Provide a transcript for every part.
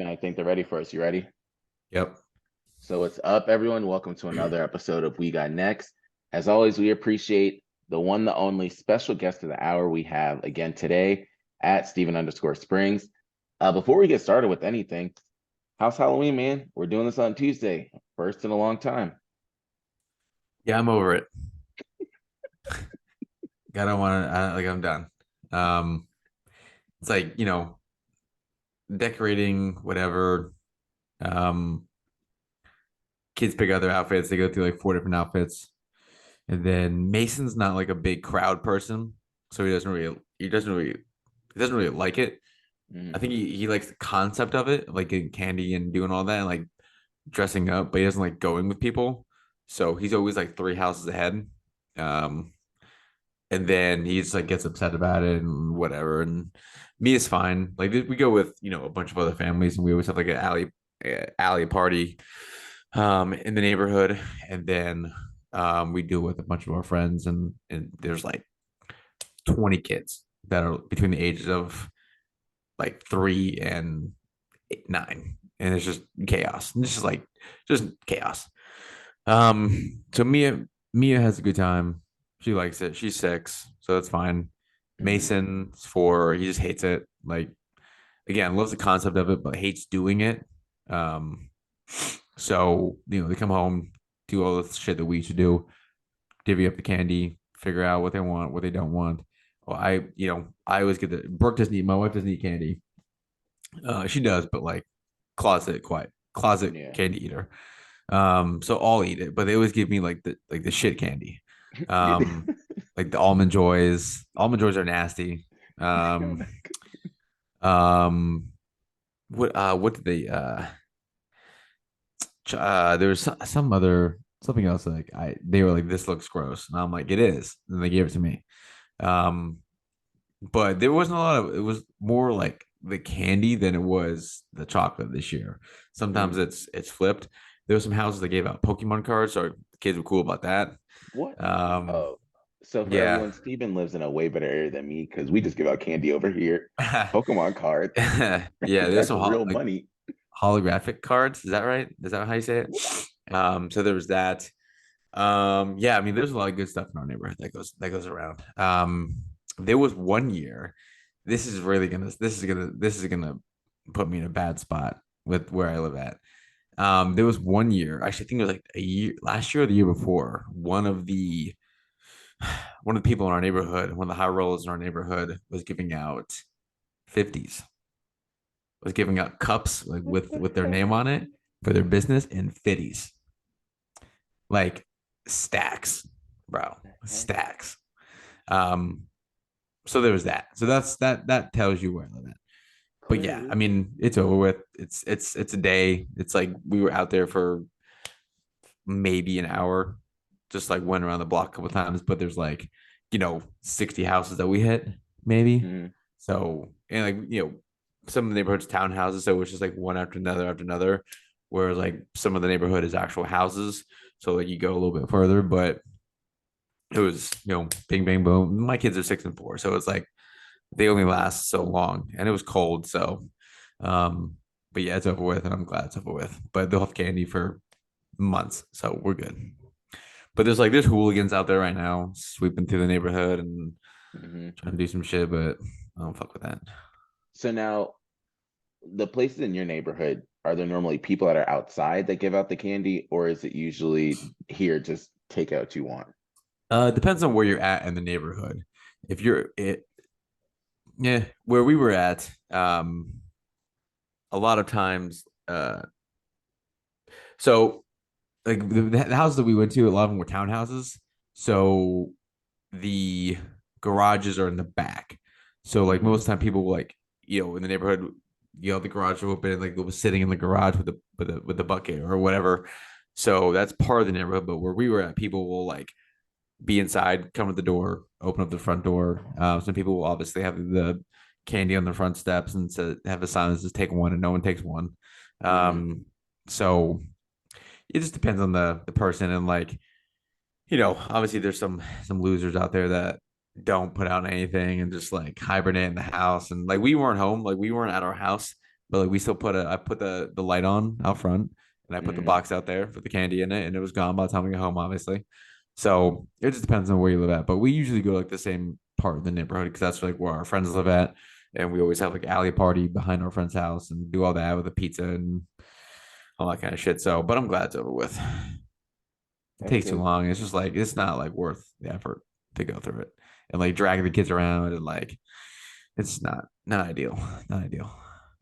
Steven, I think they're ready for us. You ready? Yep. So what's up, everyone? Welcome to another episode of We Got Next. As always, we appreciate the one, the only special guest of the hour we have again today at Steven_Springs. Before we get started with anything, how's Halloween, man? We're doing this on Tuesday, first in a long time. Yeah, I'm over it. I don't want to. I'm done. Um, it's like decorating, whatever. Um, Kids pick out their outfits. They go through like four different outfits, and then Mason's not like a big crowd person, so he doesn't really like it. I Mm. think he likes the concept of it, like getting candy and doing all that, and like dressing up, but he doesn't like going with people. So he's always like three houses ahead. Um, and then he just like gets upset about it and whatever. And me is fine. Like we go with a bunch of other families, and we always have like an alley party in the neighborhood, and then we do it with a bunch of our friends, and there's like 20 kids that are between the ages of like 3 and 9, and it's just chaos. And it's just chaos. So Mia has a good time. She likes it. She's 6, so that's fine. Mm. Mason's 4. He just hates it. Like again, loves the concept of it, but hates doing it. Um, so they come home, do all the shit that we should do, divvy up the candy, figure out what they want, what they don't want. Well, I always get the Brooke doesn't eat. My wife doesn't eat candy. She does, but like closet Yeah. candy eater. So I'll eat it, but they always give me like the shit candy. Like the almond joys. Almond joys are nasty. Um, um, what did they there was some other something else like they were like this looks gross, and I'm like it is, and they gave it to me. Um, but there wasn't a lot of it was more like the candy than it was the chocolate this year. Sometimes Mm. it's flipped. There were some houses that gave out Pokemon cards, so the kids were cool about that. What? Um, Oh, so for yeah. everyone, Steven lives in a way better area than me because we just give out candy over here. Pokemon cards. Yeah, there's That's some real like money. holographic cards. Is that right? Is that how you say it? So there was that. Yeah, I mean, there's a lot of good stuff in our neighborhood that goes around. There was one year. This is gonna put me in a bad spot with where I live at. There was one year. Actually, I think it was like a year last year or the year before. One of the people in our neighborhood, one of the high rollers in our neighborhood, was giving out 50s, was giving out cups like with What their the name on it for their business in 50s, like stacks, bro, heck? stacks. Um, so there was that. So that tells you where I live at. But yeah, I Clearly. mean, it's over with. It's a day. It's like we were out there for maybe an hour, just like went around the block a couple times. But there's like 60 houses that we hit maybe. Mm. So and like some of the neighborhoods townhouses, so it's just like one after another. Whereas like some of the neighborhood is actual houses, so like you go a little bit further. But it was bing bang boom. My kids are 6 and 4, so it's like they only last so long, and it was cold. So, um, but yeah, it's over with, and I'm glad it's over with. But they'll have candy for months, so we're good. But there's hooligans out there right now sweeping through the neighborhood and Hmm. trying to do some shit, but I don't fuck with that. So now, the places in your neighborhood, are there normally people that are outside that give out the candy, or is it usually here, just take out what you want? Depends on where you're at in the neighborhood. If you're it, yeah, where we were at, a lot of times, so like the houses that we went to, a lot of them were townhouses. So the garages are in the back. So like Hmm. most of the time, people like in the neighborhood, the garage open, and like they was sitting in the garage with the bucket or whatever. So that's part of the neighborhood. But where we were at, people will like be inside, come to the door, open up the front door. Some people will obviously have the candy on the front steps and have a sign that says "take one" and no one takes one. Hmm. Um, so it just depends on the person, and like obviously there's some losers out there that don't put out anything and just like hibernate in the house. And like we weren't home, like we weren't at our house but like we still I put the light on out front, and I put the Hmm. box out there for the candy in it, and it was gone by the time we got home, obviously. So it just depends on where you live at, but we usually go like the same part of the neighborhood because that's like where our friends live at, and we always have like alley party behind our friend's house and do all that with a pizza and all that kind of shit. So, but I'm glad it's over with. It That's takes too good. long. It's just like it's not like worth the effort to go through it and like dragging the kids around and like it's not ideal. Not ideal.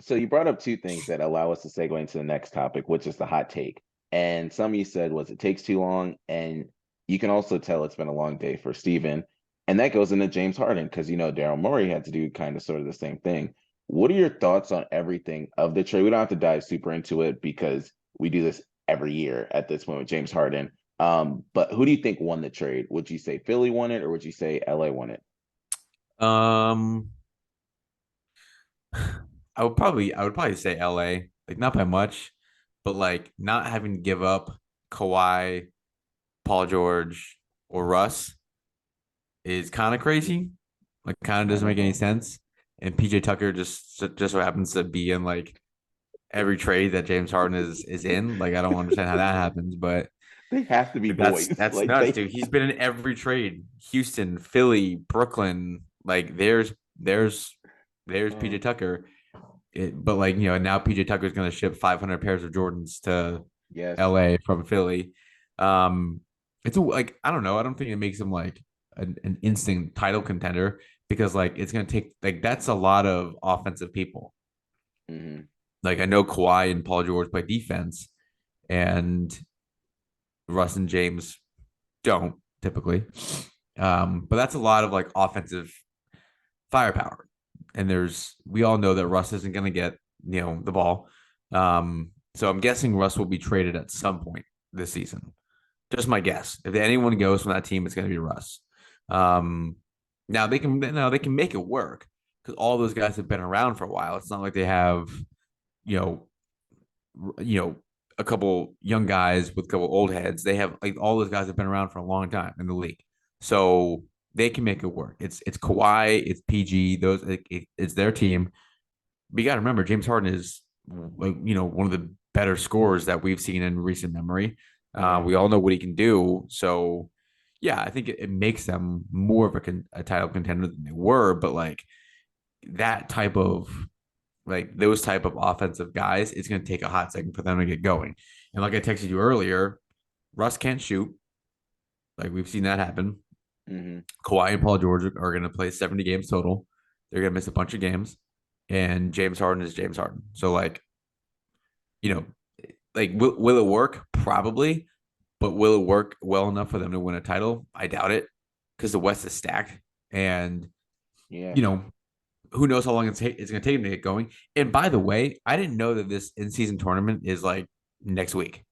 So you brought up two things that allow us to segue into the next topic, which is the hot take. And some you said was it takes too long, and you can also tell it's been a long day for Steven. And that goes into James Harden because Daryl Morey had to do kind of sort of the same thing. What are your thoughts on everything of the trade? We don't have to dive super into it because we do this every year at this point with James Harden. But who do you think won the trade? Would you say Philly won it, or would you say LA won it? Um, I would probably say LA, like not by much, but like not having to give up Kawhi, Paul George, or Russ is kind of crazy. Like kind of I doesn't don't make any know. sense. And PJ Tucker just so happens to be in like every trade that James Harden is in. Like I don't understand how that happens, but They have to be like, boys. that's Like nuts, they. dude. He's been in every trade. Houston, Philly, Brooklyn. Like there's PJ Oh, Tucker. But like now PJ Tucker's gonna ship 500 pairs of Jordans to yes. LA from Philly. Um, like I don't know. I don't think it makes him like an instant title contender because like it's gonna take like that's a lot of offensive people. Hmm. Like I know Kawhi and Paul George play defense, and Russ and James don't typically. But that's a lot of like offensive firepower. And we all know that Russ isn't going to get, the ball. So I'm guessing Russ will be traded at some point this season. Just my guess. If anyone goes from that team, it's going to be Russ. Um, now they can make it work because all those guys have been around for a while. It's not like they have, you know, you know, a couple young guys with a couple old heads. They have like all those guys have been around for a long time in the league, so they can make it work. It's Kawhi, it's PG. It's their team. But you got to remember, James Harden is like one of the better scorers that we've seen in recent memory. Right. We all know what he can do. So yeah, I think it makes them more of a title contender than they were. But like that type of like those type of offensive guys, it's going to take a hot second for them to get going. And like I texted you earlier, Russ can't shoot. Like we've seen that happen. Hmm. Kawhi and Paul George are going to play 70 games total. They're going to miss a bunch of games. And James Harden is James Harden. So like, you know, like will it work? Probably. But will it work well enough for them to win a title? I doubt it because the West is stacked. And, Yeah. you know, who knows how long it's going to take them to get going. And by the way, I didn't know that this in season tournament is like next week.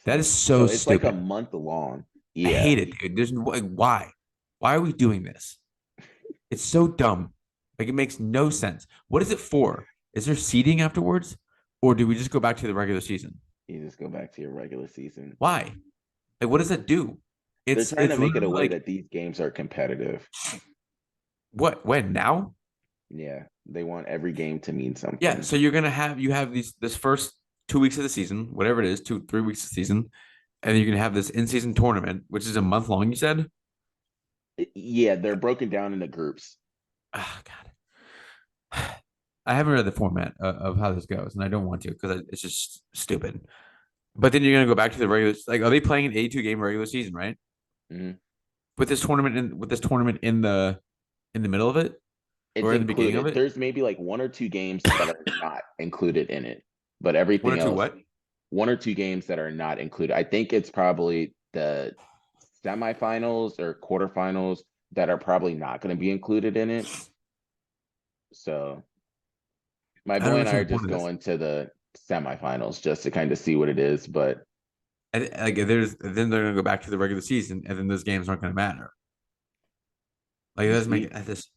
That is Exactly. So so it's like a stupid. month long. I Yeah. hate it, dude. There's like, why are we doing this? It's so dumb. Like it makes no sense. What is it for? Is there seeding afterwards, or do we just go back to the regular season? You just go back to your regular season. Why? Like, what does that do? They're It's trying to it's make it a literally way like that these games are competitive. what? When now? Yeah. They want every game to mean Yeah. something. So you have this first 2 weeks of the season, whatever it is, 2 3 weeks of the season, and then you're gonna have this in season tournament, which is a month long. You said. Yeah, they're broken down into groups. Oh God. I haven't read the format of how this goes, and I don't want to because it's just stupid. But then you're gonna go back to the regular. Like, are they playing an 82 game regular season, right? Hmm. With this tournament in the middle of it It's or in the beginning of included. it? There's maybe like one or two games that are not included in it, but One or everything two else, what? one or two games that are not included. I think it's probably the semifinals or quarterfinals that are probably not going to be included in it. So my I don't boy and I understand are the point just of this. going to the semifinals just to kind of see what it is. But Like, there's then they're gonna go back to the regular season, and then those games aren't gonna matter. Like, it doesn't make we this.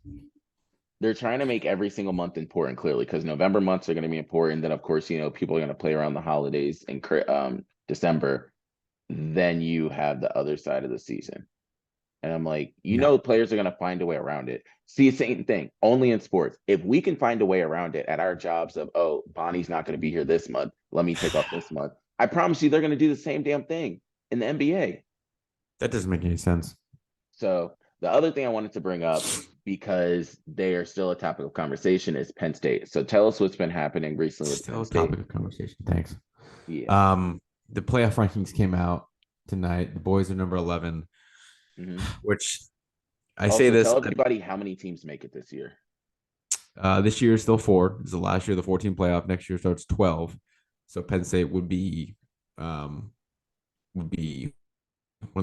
they're trying to make every single month important clearly because November months are going to be important. Then of course people are going to play around the holidays in December. Then you have the other side of the season. And I'm like, No. players are going to find a way around it. See, same thing, only in sports. If we can find a way around it at our jobs of, oh, Bonnie's not going to be here this month. Let me take off this month. I promise you they're going to do the same damn thing in the NBA. That doesn't make any sense. So the other thing I wanted to bring up, because they are still a topic of conversation, is Penn State. So tell us what's been happening recently with Still Penn a State. topic of conversation. Thanks. Yeah. The playoff rankings came out tonight. The boys are number 11, which I say Also, this. tell everybody how many teams make it this year. This year is still 4. This is the last year of the 14 playoff. Next year starts 12. So Penn State would be one of the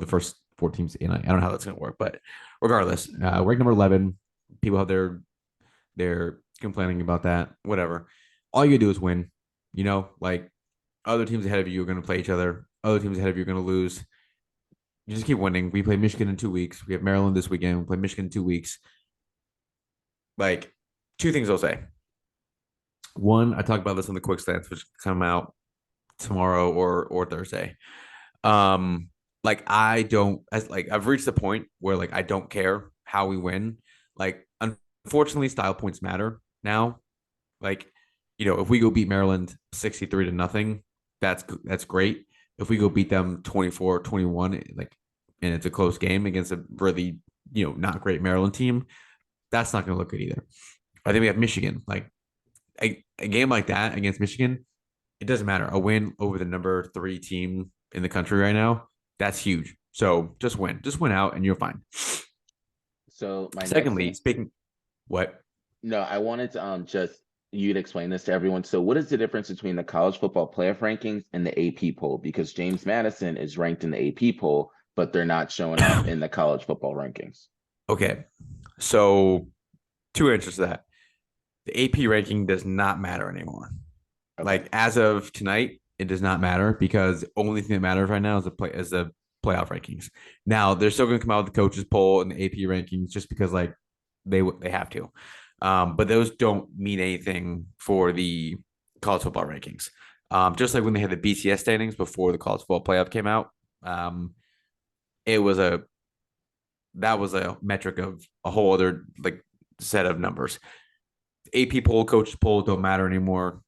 first 4 teams in. I don't know how that's going to work, but regardless, rank number 11. People have they're complaining about that. Whatever. All you do is win. Like other teams ahead of you are going to play each other. Other teams ahead of you are going to lose. You just keep winning. We play Michigan in 2 weeks. We have Maryland this weekend. We play Michigan in 2 weeks. Like 2 things I'll say. One, I talked about this on the quick stance, which come out tomorrow or Thursday. Like I don't as like I've reached the point where like I don't care how we win. Like unfortunately, style points matter now. Like, if we go beat Maryland 63-0, that's great. If we go beat them 24-21, like, and it's a close game against a really, not great Maryland team, that's not going to look good either. I think we have Michigan. Like a game like that against Michigan, it doesn't matter. A win over the number 3 team in the country right now, that's huge. So just win out, and you're fine. So my Secondly, next speaking, what? No, I wanted to just you to explain this to everyone. So what is the difference between the college football playoff rankings and the AP poll? Because James Madison is ranked in the AP poll, but they're not showing up in the college football rankings. Okay, so 2 answers to that. The AP ranking does not matter anymore. Okay. Like as of tonight, it does not matter because the only thing that matters right now is the playoff rankings. Now they're still going to come out with the coaches poll and the AP rankings just because like they have to. But those don't mean anything for the college football rankings. Just like when they had the BCS standings before the college football playoff came out, that was a metric of a whole other like set of numbers. AP poll, coaches poll don't matter anymore.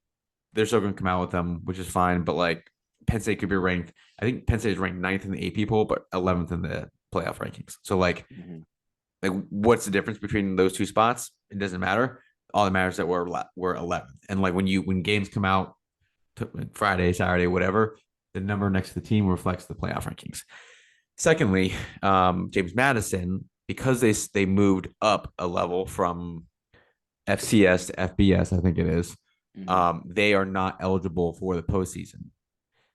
They're still going to come out with them, which is fine. But like Penn State could be ranked. I think Penn State is ranked 9th in the AP poll, but 11th in the playoff rankings. So like what's the difference between those 2 spots? It doesn't matter. All that matters is that we're 11th. And like when games come out Friday, Saturday, whatever, the number next to the team reflects the playoff rankings. Secondly, James Madison, because they moved up a level from FCS to FBS, I think it is. They are not eligible for the postseason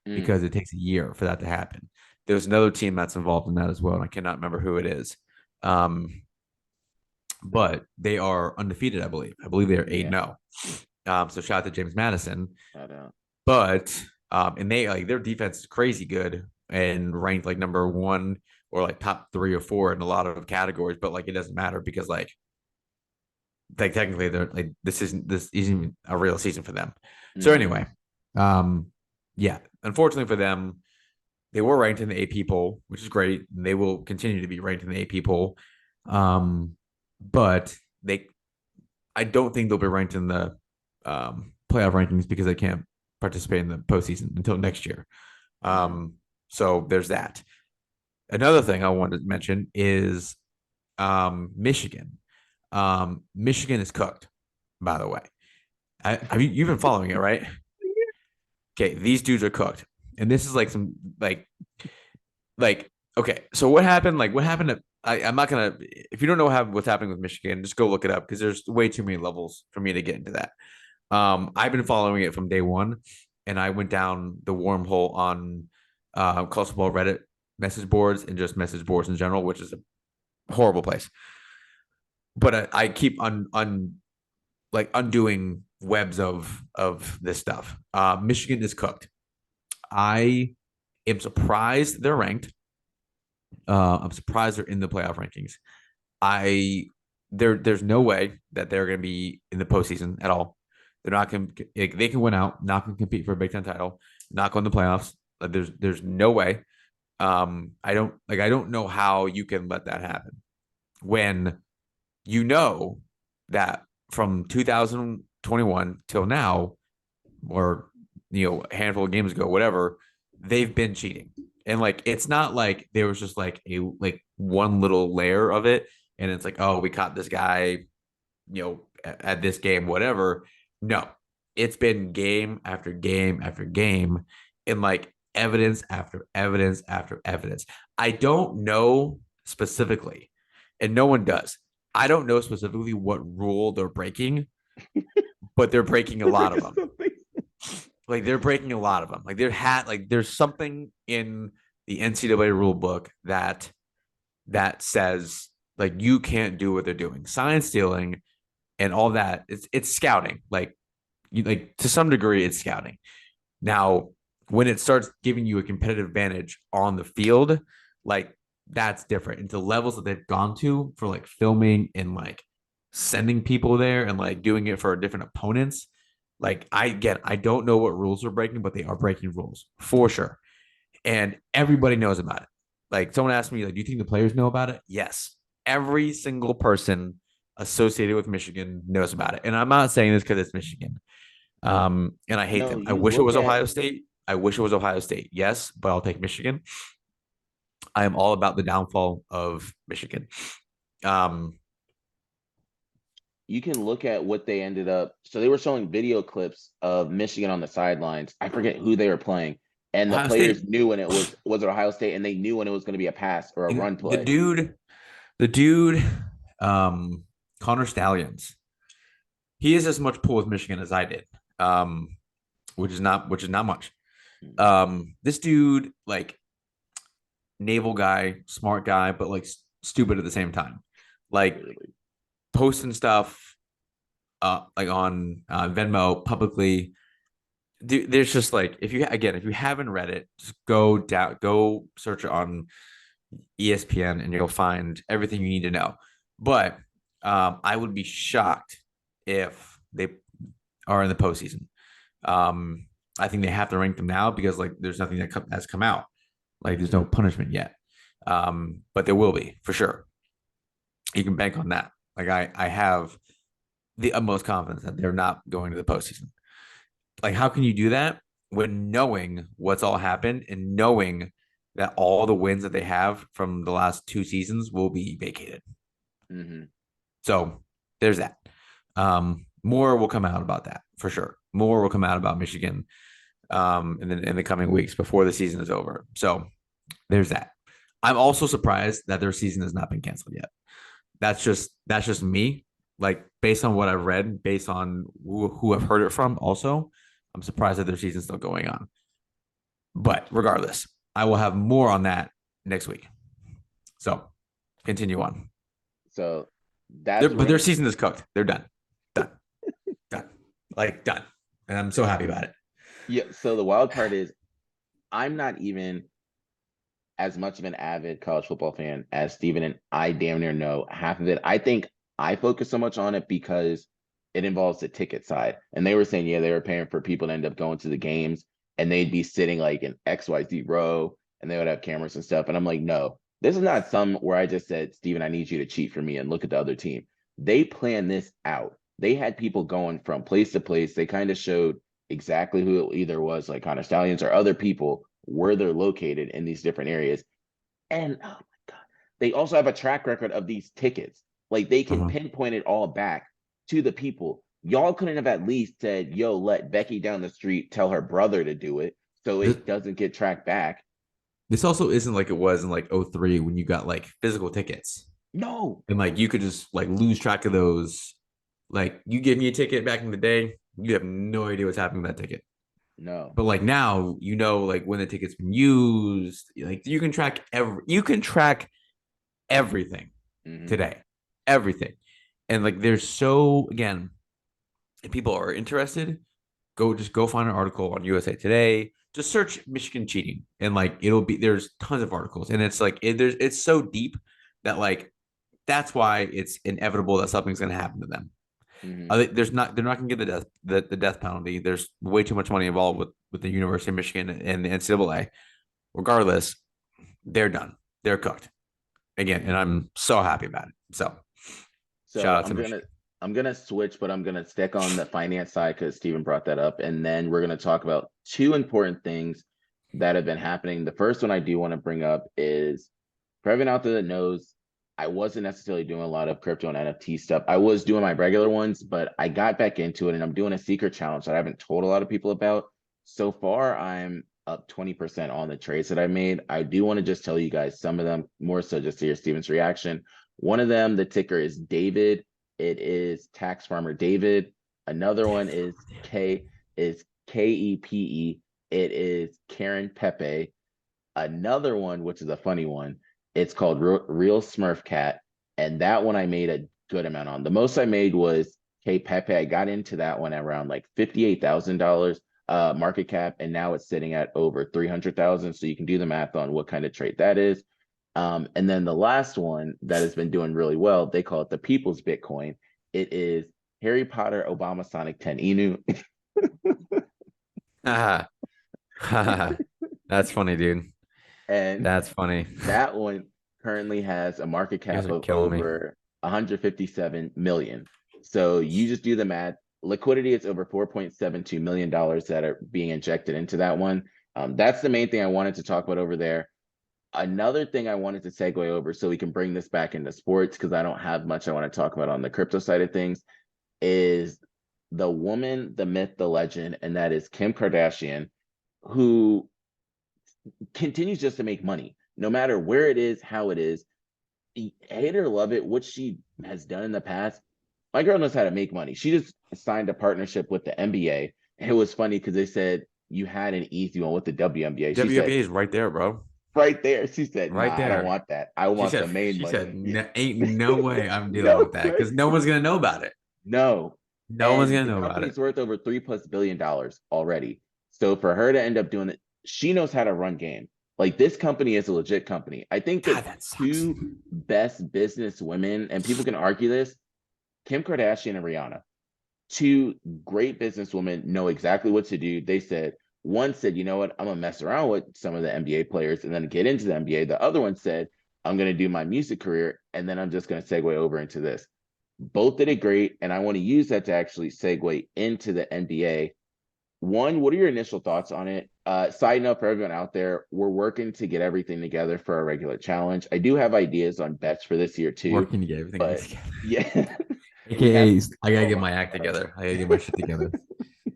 because it takes a year for that to happen. There's another team that's involved in that as well, and I cannot remember who it is. But they are undefeated, I believe. I believe they are 8-0. So shout out to James Madison. But and they like their defense is crazy good and ranked like number 1 or like top 3 or 4 in a lot of categories. But like it doesn't matter because like technically they're like this isn't a real season for them. So anyway, yeah, unfortunately for them, they were ranked in the AP poll, which is great. And they will continue to be ranked in the AP poll. But I don't think they'll be ranked in the playoff rankings because they can't participate in the postseason until next year. So there's that. Another thing I wanted to mention is Michigan. Michigan is cooked, by the way. You've been following it, right? Okay, these dudes are cooked, and this is like some like okay. So what happened? Like what happened to? I'm not gonna. If you don't know what's happening with Michigan, just go look it up because there's way too many levels for me to get into that. I've been following it from day one, and I went down the wormhole on college football Reddit message boards and just message boards in general, which is a horrible place. But I keep undoing webs of this stuff. Michigan is cooked. I am surprised they're ranked. I'm surprised they're in the playoff rankings. There's no way that they're going to be in the postseason at all. They're not going. They can win out, not going to compete for a Big Ten title, not go in the playoffs. There's no way. I don't know how you can let that happen when you know that from 2021 till now, or a handful of games ago, whatever, they've been cheating. And like it's not like there was just like a like one little layer of it, and it's like, oh, we caught this guy, at this game, whatever. No, it's been game after game after game, and like evidence after evidence after evidence. I don't know specifically, and no one does. I don't know specifically what rule they're breaking, but they're breaking a lot of them. Like they're breaking a lot of them. There's something in the NCAA rule book that says like you can't do what they're doing. Sign stealing and all that. It's scouting. Like to some degree, it's scouting. Now, when it starts giving you a competitive advantage on the field, like that's different. And the levels that they've gone to for like filming and like sending people there and like doing it for different opponents. Like I don't know what rules are breaking, but they are breaking rules for sure. And everybody knows about it. Like someone asked me, like, do you think the players know about it? Yes. Every single person associated with Michigan knows about it. And I'm not saying this because it's Michigan. And I hate No, them. I you wish it look was at Ohio State. I wish it was Ohio State. Yes, but I'll take Michigan. I am all about the downfall of Michigan. Um, you can look at what they ended up. So they were showing video clips of Michigan on the sidelines. I forget who they were playing, and the Ohio players State. knew when it was it Ohio State, and they knew when it was going to be a pass or a And run the play. dude, the dude, um, Connor Stallions. He has as much pull with Michigan as I did, which is not much. This dude, like naval guy, smart guy, but like stupid at the same time. Like Literally. posting stuff, like on Venmo publicly. There's just like if you haven't read it, just go search it on ESPN, and you'll find everything you need to know. But I would be shocked if they are in the postseason. I think they have to rank them now because like there's nothing that has come out. Like there's no punishment yet, but there will be for sure. You can bank on that. Like I have the utmost confidence that they're not going to the postseason. Like how can you do that when knowing what's all happened and knowing that all the wins that they have from the last two seasons will be vacated? Mm-hmm. So there's that. More will come out about that for sure. More will come out about Michigan in the coming weeks before the season is over. So there's that. I'm also surprised that their season has not been canceled yet. That's just me. Like based on what I've read, based on who I've heard it from, also, I'm surprised that their season's still going on. But regardless, I will have more on that next week. So continue on. So that's But their season is cooked. They're done. Done. Done. Like done. And I'm so happy about it. yeah. So the wild part is I'm not even as much of an avid college football fan as Steven, and I damn near know half of it. I think I focus so much on it because it involves the ticket side. And they were saying, yeah, they were paying for people to end up going to the games and they'd be sitting like in XYZ row and they would have cameras and stuff. And I'm like, no, this is not some where I just said, Steven, I need you to cheat for me and look at the other team. They planned this out. They had people going from place to place. They kind of showed exactly who it either was, like Connor Stallions or other people, where they're located in these different areas. And oh my God, they also have a track record of these tickets. Like they can Uh-huh. pinpoint it all back to the people. Y'all couldn't have at least said, yo, let Becky down the street tell her brother to do it so This, it doesn't get tracked back. this also isn't like it was in like '03 when you got like physical tickets No, and like you could just like lose track of those. Like you give me a ticket back in the day, you have no idea what's happening with that ticket. no. But like now, like when the ticket's been used, like you can track everything Mm-hmm. today, everything, and like there's so again, if people are interested, go find an article on USA Today. Just search Michigan cheating, and like there's tons of articles, and it's like it's so deep that like that's why it's inevitable that something's going to happen to them. Mm-hmm. They're not going to get the death penalty. There's way too much money involved with the University of Michigan and the NCAA. Regardless, they're done. They're cooked again, and I'm so happy about it. So shout So out to Michigan. I'm gonna switch, but I'm gonna stick on the finance side because Steven brought that up, and then we're gonna talk about two important things that have been happening. The first one I do want to bring up is for everyone out there that knows, I wasn't necessarily doing a lot of crypto and NFT stuff. I was doing my regular ones, but I got back into it, and I'm doing a secret challenge that I haven't told a lot of people about. So far, I'm up 20% on the trades that I made. I do want to just tell you guys some of them, more so just to hear Steven's reaction. One of them, the ticker is David. It is tax farmer David. Another one is KEPE. It is Karen Pepe. Another one, which is a funny one, it's called Real Smurf Cat, and that one I made a good amount on. The most I made was K Pepe. I got into that one at around like $58,000 market cap, and now it's sitting at over 300,000. So you can do the math on what kind of trade that is. And then the last one that has been doing really well, they call it the People's Bitcoin. It is Harry Potter Obama Sonic 10 Inu. That's funny, dude. And That's funny. that one currently has a market You guys cap are of killing me. over 157 million. So you just do the math. Liquidity is over $4.72 million that are being injected into that one. That's the main thing I wanted to talk about over there. Another thing I wanted to segue over so we can bring this back into sports, because I don't have much I want to talk about on the crypto side of things, is the woman, the myth, the legend, and that is Kim Kardashian, who continues just to make money, no matter where it is, how it is. Hate it or love it, what she has done in the past, my girl knows how to make money. She just signed a partnership with the NBA. And it was funny because they said you had an easy one with the WNBA. She said, WNBA is right there, bro. right there. She said, Right nah, I don't there. want that. I want the main She money. said, ain't no way I'm dealing No with that way. because no one's gonna know about it. No. No one's And gonna the know about it. company's worth over $3+ billion already. So for her to end up doing it, she knows how to run game. Like, this company is a legit company. I think God, the that sucks. two best business women, and people can argue this, Kim Kardashian and Rihanna, two great businesswomen, know exactly what to do. They said, one said, you know what, I'm gonna mess around with some of the NBA players and then get into the NBA. The other one said, I'm gonna do my music career and then I'm just gonna segue over into this. Both did it great, and I want to use that to actually segue into the NBA. One, what are your initial thoughts on it? Side note for everyone out there, we're working to get everything together for our regular challenge. I do have ideas on bets for this year too, Working to get everything but together. yeah, we have AKA, I gotta oh get my my act God. together. I gotta get my shit together.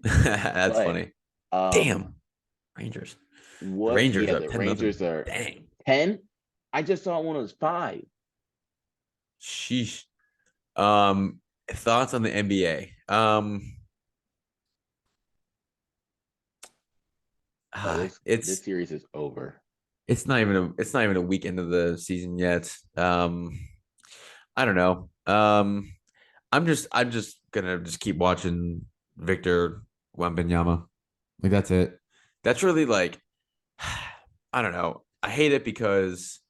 That's But funny. um, Damn. Rangers. The what? Rangers Yeah, up the 10-0. Rangers are Dang. 10. I just saw one was 5. Sheesh. Thoughts on the NBA. Oh, this It's series is over. it's not even a week into the season yet. I don't know. I'm just gonna just keep watching Victor Wembanyama. Like that's it. That's really like I don't know. I hate it because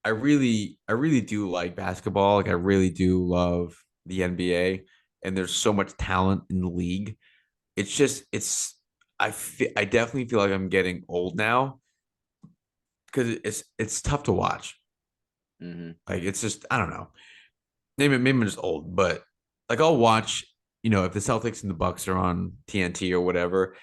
I really do like basketball. Like I really do love the NBA, and there's so much talent in the league. It's just I definitely feel like I'm getting old now because it's tough to watch. Hmm. Like it's just I don't know. Maybe I'm just old, but like I'll watch. If the Celtics and the Bucks are on TNT or whatever,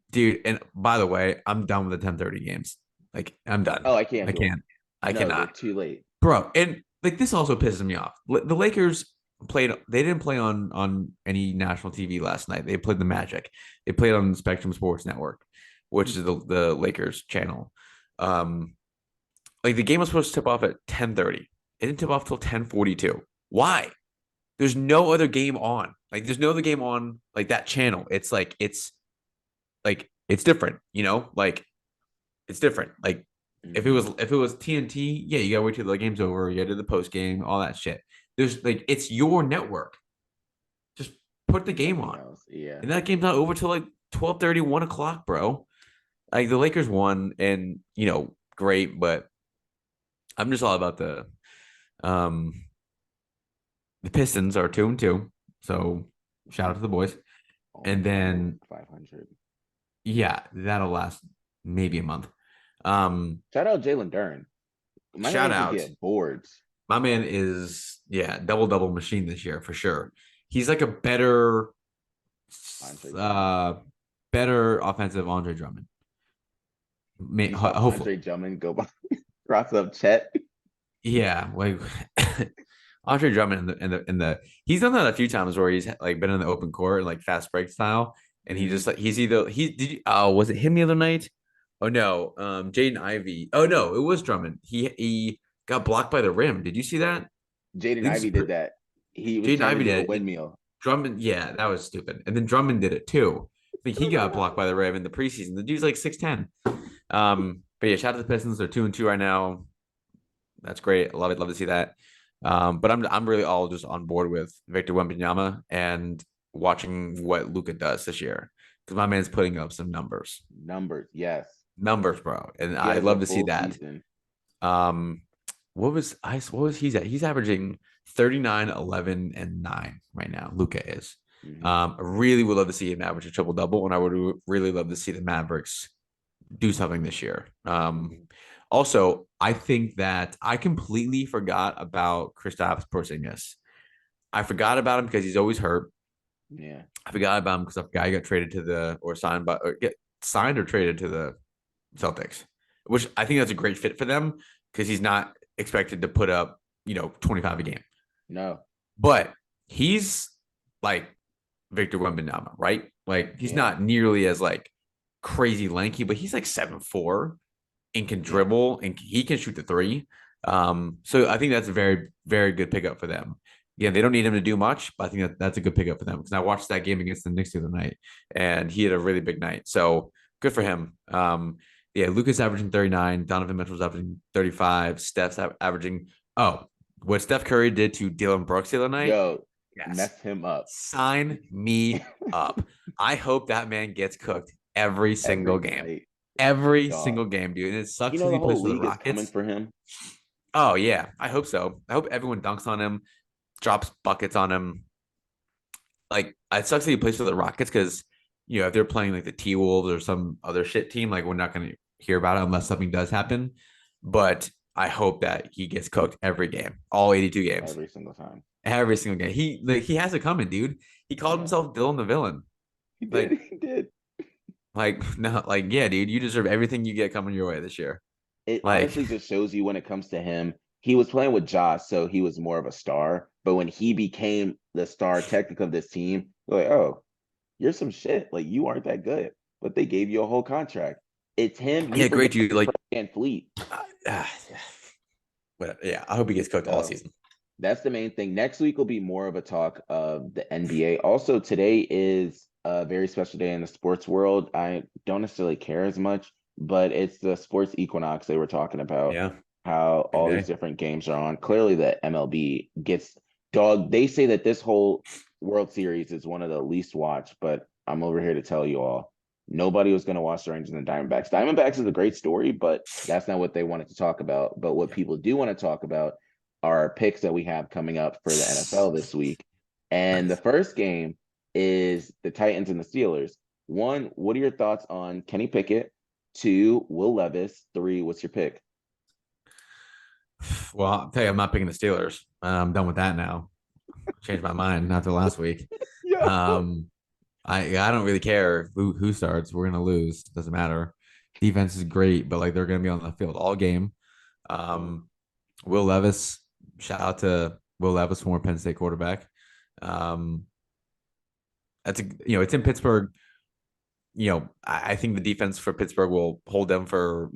dude. And by the way, I'm done with the 10:30 games. Like I'm done. Oh, I can't I do them. can't. I No, they're cannot. too late. Bro, and like this also pisses me off. The Lakers played. They didn't play on any national TV last night. They played the Magic. They played on Spectrum Sports Network, which is the Lakers channel. Um, like the game was supposed to tip off at 10:30. It didn't tip off till 10:42. Why? There's no other game on. Like there's no other game on like that channel. It's like it's different. Like it's different. Like Hmm. if it was TNT, yeah, you gotta wait till the game's over. You gotta do the post game, all that shit. There's like it's your network. Just put the game Nothing on, else. Yeah. and that game's not over till like 12:30, 1 o'clock, bro. Like the Lakers won, and great, but I'm just all about um the Pistons are 2-2, so shout out to the boys. And Almost then 500. yeah, that'll last maybe a month. Shout out Jalen Dern. My Shout man can out. get boards. My man is, double machine this year for sure. He's like a better, Andre Drummond. uh, better offensive Andre Drummond. You saw Hopefully, Andre Drummond go by, cross up Chet. yeah. Like Andre Drummond in the he's done that a few times where he's like been in the open court like fast break style, and he Mhm. just like he's either he did you, was it him the other night? Oh no, Jaden Ivey. Oh no, it was Drummond. He got blocked by the rim. Did you see that? I Jaden think Ivey did that. He was Jaden trying to Ivey do a did it. windmill. Drummond, yeah, that was stupid. And then Drummond did it too. I think he got blocked by the rim in the preseason. The dude's like 6'10". But yeah, shout out to the Pistons. They're 2-2 right now. That's great. I love it. Love to see that. But I'm really all just on board with Victor Wembanyama and watching what Luka does this year because my man's putting up some Numbers, yes. numbers, bro, and He I has a love to see full that. season. Um, what was he's at? He's averaging 39, 11, and 9 right now. Luka is. Mhm. I really would love to see him average a triple double, and I would really love to see the Mavericks do something this year. Mhm. Also, I think that I completely forgot about Kristaps Porzingis. I forgot about him because he's always hurt. Yeah. I forgot about him because a guy got traded to the or signed by or get signed or traded to the Celtics, which I think that's a great fit for them because he's not expected to put up 25 a game, No. but he's like Victor Wembanyama, right? Like he's Yeah. not nearly as like crazy lanky, but he's like 7'4" and can Yeah. dribble and he can shoot the three. So I think that's a very, very good pickup for them. Yeah, they don't need him to do much, but I think that's a good pickup for them because I watched that game against the Knicks the other night and he had a really big night. So good for him. Yeah, Lucas averaging 39, Donovan Mitchell's averaging 35, Steph's averaging. Oh, what Steph Curry did to Dylan Brooks the other night? Yo, Yes. mess him up Sign me up. I hope that man gets cooked every single every game. night. Every Dog. single game, dude. And it You sucks know because the he plays whole for the league is coming Rockets. for him. Oh, yeah. I hope so. I hope everyone dunks on him, drops buckets on him. Like, it sucks that he plays for the Rockets because, if they're playing like the T Wolves or some other shit team, like, we're not going to hear about it unless something does happen. But I hope that he gets cooked every game, all 82 games, Every single time. every single game. He has it coming, dude. He called Yeah. himself Dylan the villain. He did. Like, He did. no, like, yeah, dude, you deserve everything you get coming your way this year. It Like, honestly just shows you when it comes to him. He was playing with Josh, so he was more of a star. But when he became the star technical of this team, you're like, oh, you're some shit. Like you aren't that good. But they gave you a whole contract. It's him. You yeah, great, forget dude. Like, Van Fleet. uh, whatever. Yeah, I hope he gets cooked all So season. that's the main thing. Next week will be more of a talk of the NBA. Also, today is a very special day in the sports world. I don't necessarily care as much, but it's the sports equinox they were talking about, Yeah, how big all these day. different games are on. Clearly, the MLB gets dog. They say that this whole World Series is one of the least watched, but I'm over here to tell you all. Nobody was going to watch the Rangers and the Diamondbacks. Diamondbacks is a great story, but that's not what they wanted to talk about. But what Yeah. people do want to talk about are picks that we have coming up for the NFL this week. And the Nice. first game is the Titans and the Steelers. One, what are your thoughts on Kenny Pickett? Two, Will Levis. Three, what's your pick? Well, I'll tell you, I'm not picking the Steelers. I'm done with that now. Changed my mind after last week. Yeah. Um, I don't really care who starts. We're gonna lose. Doesn't matter. Defense is great, but like they're gonna be on the field all game. Um, Will Levis, shout out to Will Levis, former Penn State quarterback. Um, it's in Pittsburgh. I think the defense for Pittsburgh will hold them for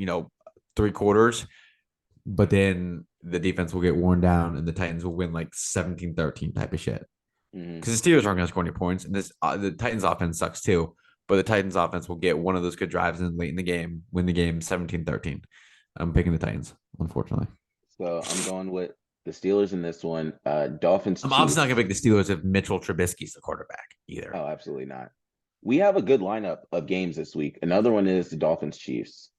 3 quarters, but then the defense will get worn down and the Titans will win like 17-13 type of shit. Mhm. Because the Steelers aren't going to score any points, and the Titans offense sucks too. But the Titans offense will get one of those good drives in late in the game, win the game 17-13. I'm picking the Titans, unfortunately. So I'm going with the Steelers in this one. Dolphins, I'm obviously not Chiefs. going to pick the Steelers if Mitchell Trubisky's the quarterback either. Oh, absolutely not. We have a good lineup of games this week. Another one is the Dolphins, Chiefs.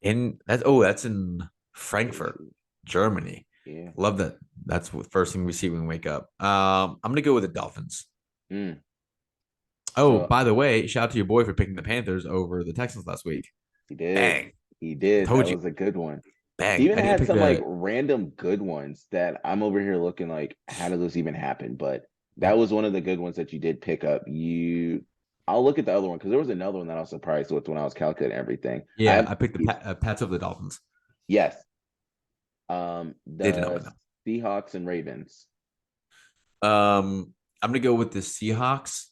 That's in Frankfurt, Germany. Yeah. Love that. That's the first thing we see when we wake up. I'm gonna go with the Dolphins. Mm. Oh, So by the way, shout out to your boy for picking the Panthers over the Texans last week. He did. Bang. He I did. That told you. was a good one. Bang. Steven I need to had pick some like the random good ones that I'm over here looking like, how did this even happen? But that was one of the good ones that you did pick up. I'll look at the other one because there was another one that I was surprised with when I was calculating everything. I yeah, have I picked the Pats of the Dolphins. yes. They did not The win Seahawks and Ravens. though. I'm gonna go with the Seahawks.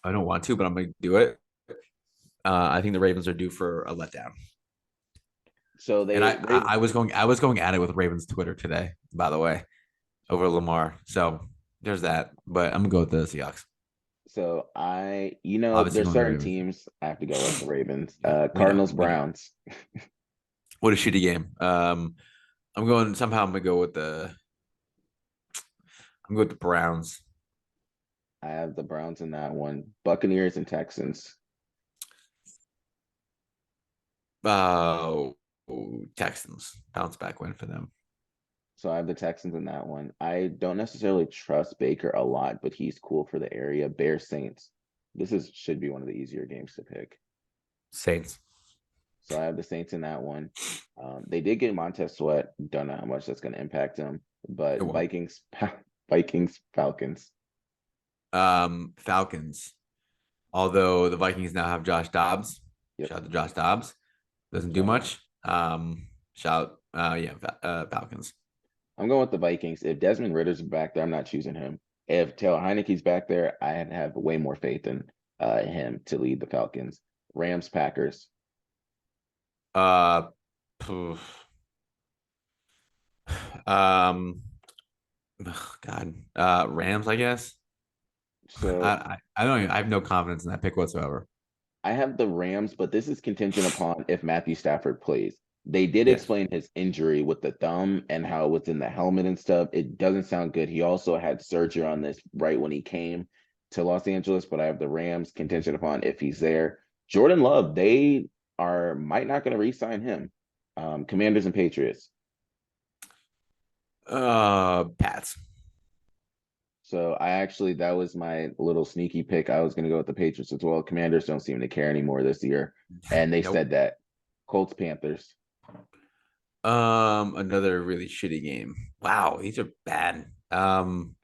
I don't want to, but I'm gonna do it. I think the Ravens are due for a letdown. So And they Raven. I was going at it with Ravens Twitter today, by the way, over Lamar. So there's that. But I'm gonna go with the Seahawks. So Obviously there's going the certain Ravens. teams I have to go with the Ravens. Yeah, Cardinals, we know. Browns. What a shitty game. I'm going somehow. I'm going with the Browns. I have the Browns in that one. Buccaneers and Texans. Oh, Texans bounce back win for them. So I have the Texans in that one. I don't necessarily trust Baker a lot, but he's cool for the area. Bears Saints. This is should be one of the easier games to pick. Saints. So I have the Saints in that one. They did get Montez Sweat. Don't know how much that's going to impact him. But It won't. Vikings, Falcons. Falcons. Although the Vikings now have Josh Dobbs. Yep. Shout out to Josh Dobbs. Doesn't do much. Falcons. I'm going with the Vikings. If Desmond Ritter's back there, I'm not choosing him. If Taylor Heineke's back there, I have way more faith in him to lead the Falcons. Rams, Packers. Uh, um, God, Rams, I guess. So I don't even, I have no confidence in that pick whatsoever. I have the Rams, but this is contingent upon if Matthew Stafford plays. They did Yes. explain his injury with the thumb and how it was in the helmet and stuff. It doesn't sound good. He also had surgery on this right when he came to Los Angeles, but I have the Rams contingent upon if he's there. Jordan Love, they are might not going to re-sign him. Commanders and Patriots. Pats. So that was my little sneaky pick. I was going to go with the Patriots as well. Commanders don't seem to care anymore this year, and they Nope. said that. Colts, Panthers. Another really shitty game. Wow, these are bad. Mhm.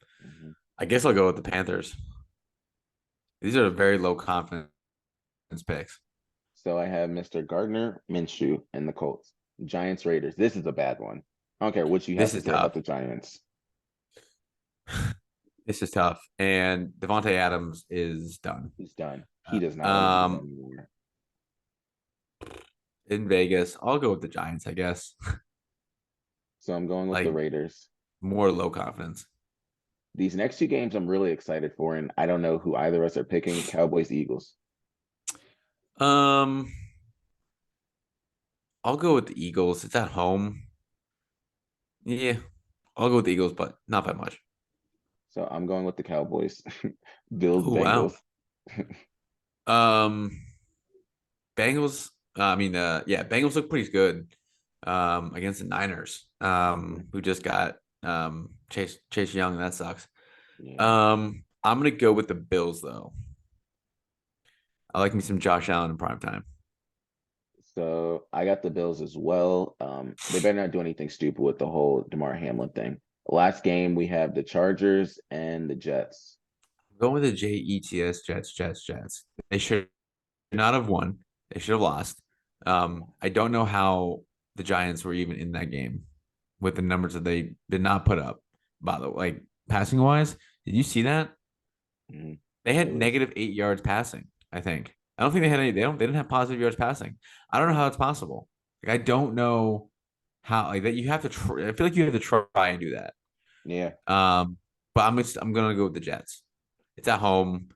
I guess I'll go with the Panthers. These are very low confidence picks. So I have Mr. Gardner Minshew and the Colts. Giants, Raiders. This is a bad one. I don't care what you have This to is say about tough. the Giants. This is tough. And Devontae Adams is done. He's done. He does not want to be there Um, anymore. in Vegas, I'll go with the Giants, I guess. So I'm going with the Like Raiders. more low confidence. These next two games I'm really excited for, and I don't know who either of us are picking. Cowboys, Eagles. Um, I'll go with the Eagles. It's at home. Yeah, I'll go with the Eagles, but not by much. So I'm going with the Cowboys. Bills, Oh wow. Bengals. Um, Bengals. Yeah, Bengals look pretty good. Against the Niners. Who just got Chase Young. That sucks. Yeah. I'm gonna go with the Bills though. I like me some Josh Allen in prime time. So I got the Bills as well. They better not do anything stupid with the whole DeMar Hamlin thing. Last game we have the Chargers and the Jets. I'm going with the Jets, Jets. They should not have won. They should have lost. I don't know how the Giants were even in that game with the numbers that they did not put up. By the way, like passing wise, did you see that? Mhm. They It had was negative 8 yards passing, I think. I don't think they had any, they didn't have positive yards passing. I don't know how it's possible. Like I don't know how like that you have to try, I feel like you have to try and do that. yeah, Um, but I'm gonna go with the Jets. It's at home.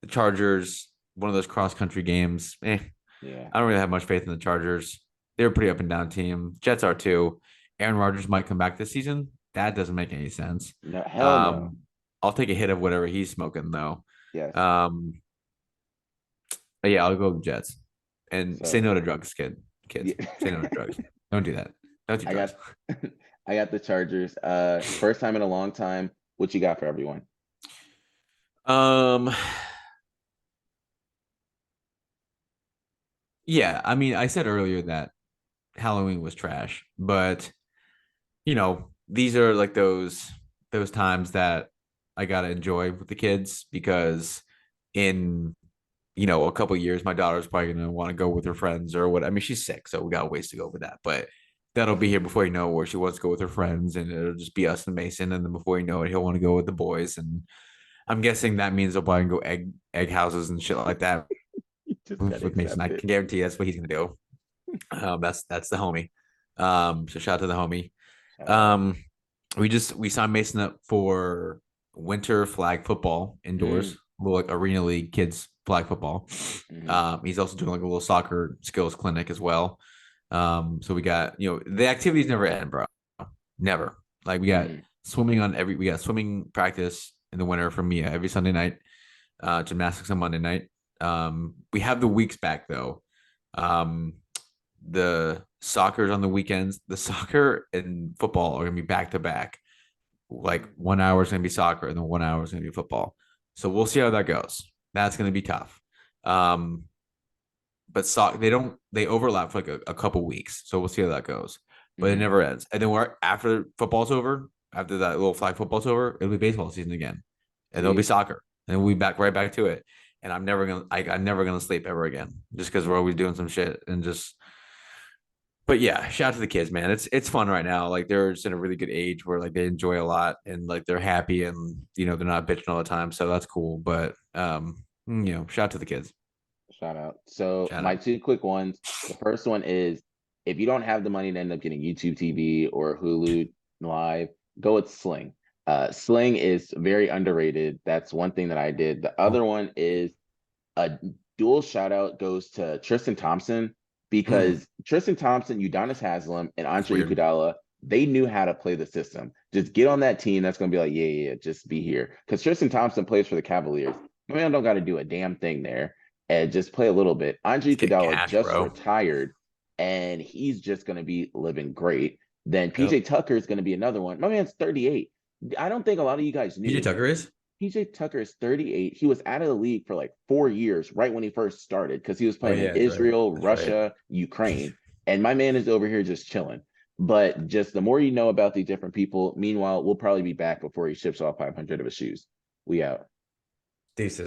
The Chargers, one of those cross country games. yeah. I don't really have much faith in the Chargers. They're a pretty up and down team. Jets are too. Aaron Rodgers might come back this season. That doesn't make any sense. No, hell no. Um, I'll take a hit of whatever he's smoking though. Yes. Um, but yeah, I'll go with Jets. And say So no to drugs, kids. yeah. Say no to drugs. Don't do that. Don't do I drugs. got I got the Chargers. First time in a long time. What you got for everyone? Um, Yeah, I mean, I said earlier that Halloween was trash, but these are like those times that I gotta enjoy with the kids because in a couple of years, my daughter's probably gonna want to go with her friends or what. I mean, she's 6, so we got ways to go with that. But that'll be here before you know where she wants to go with her friends, and it'll just be us and Mason. And then before you know it, he'll want to go with the boys. And I'm guessing that means they'll probably go egg houses and shit like that You just gotta with Mason. I accept it. can guarantee that's what he's gonna do. That's the homie. So shout out to the homie. Shout out. Um, we signed Mason up for winter flag football indoors, Mm, little like arena league kids flag football. mm, He's also doing like a little soccer skills clinic as well. So we got the activities never end, bro. Never. Like mm, we got swimming practice in the winter for Mia every Sunday night, gymnastics on Monday night. We have the weeks back though. Um, the soccer's on the weekends. The soccer and football are gonna be back to back. Like 1 hour is gonna be soccer, and then 1 hour is gonna be football. So we'll see how that goes. That's gonna be tough. Um, but they overlap for like a couple weeks. So we'll see how that goes. But it mm, never ends. And then after football's over, after that little flag football's over, it'll be baseball season again. And there'll be see? soccer. And we'll be right back to it. And I'm never gonna sleep ever again. Just because we're always doing some shit and just but yeah, shout out to the kids, man. It's fun right now. Like they're just in a really good age where like they enjoy a lot and like they're happy and they're not bitching all the time. So that's cool. But shout out to the kids. Shout out. So Shout my out. two quick ones. The first one is if you don't have the money to end up getting YouTube TV or Hulu Live, go with Sling. Sling is very underrated. That's one thing that I did. The other one is a dual shout out goes to Tristan Thompson Mm, because Tristan Thompson, Udonis Haslam, and that's Andre weird. Iguodala, they knew how to play the system. Just get on that team. That's going to be like, yeah, just be here. Because Tristan Thompson plays for the Cavaliers. My man don't got to do a damn thing there and just play a little bit. Andre Let's get Iguodala cash, just bro. retired, and he's just going to be living great. Then PJ Yep. Tucker is going to be another one. My man's 38. I don't think a lot of you guys PJ knew Tucker is? PJ Tucker is 38. He was out of the league for like 4 years right when he first started because he was Oh playing in yeah, that's right. Israel, That's right. Russia, Ukraine. And my man is over here just chilling. But just the more you know about these different people, meanwhile, we'll probably be back before he ships off 500 of his shoes. We out. Deuces.